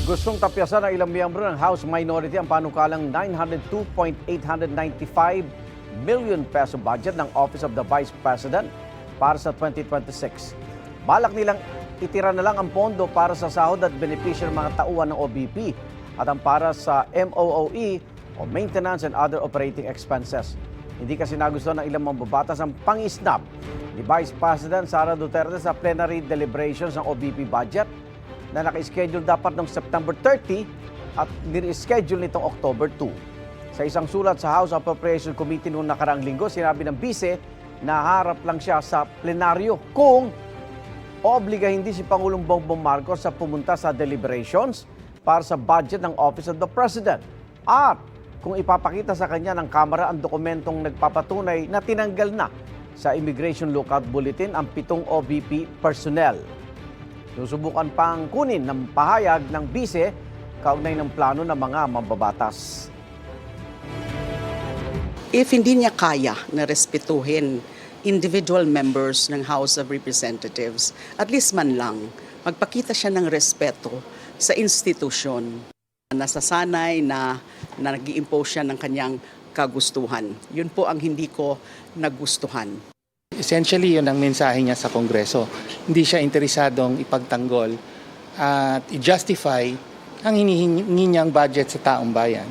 Gustong tapyasan ng ilang miyembro ng House Minority ang panukalang 902.895 million peso budget ng Office of the Vice President para sa 2026. Balak nilang itira na lang ang pondo para sa sahod at benepisyo ng mga tauhan ng OBP at ang para sa MOOE o Maintenance and Other Operating Expenses. Hindi kasi nagustuhan ng ilang mambabatas ang pangisnap ni Vice President Sara Duterte sa plenary deliberations ng OBP budget na naka-schedule dapat noong September 30 at nire-schedule nitong October 2. Sa isang sulat sa House Appropriation Committee noong nakaraang linggo, sinabi ng bise na harap lang siya sa plenaryo kung obligahin din si Pangulong Bongbong Marcos sa pumunta sa deliberations para sa budget ng Office of the President. At kung ipapakita sa kanya ng Kamara ang dokumentong nagpapatunay na tinanggal na sa Immigration Lookout Bulletin ang 7 OBP personnel. Susubukan pang kunin ng pahayag ng bise kaugnay ng plano ng mga mambabatas. If hindi niya kaya na respetuhin individual members ng House of Representatives, at least man lang, magpakita siya ng respeto sa institusyon. Nasasanay na nag-i-impose siya ng kanyang kagustuhan. Yun po ang hindi ko nagustuhan. Essentially, yun ang mensahe niya sa Kongreso. Hindi siya interesadong ipagtanggol at i-justify ang hinihingi niyang budget sa taong bayan.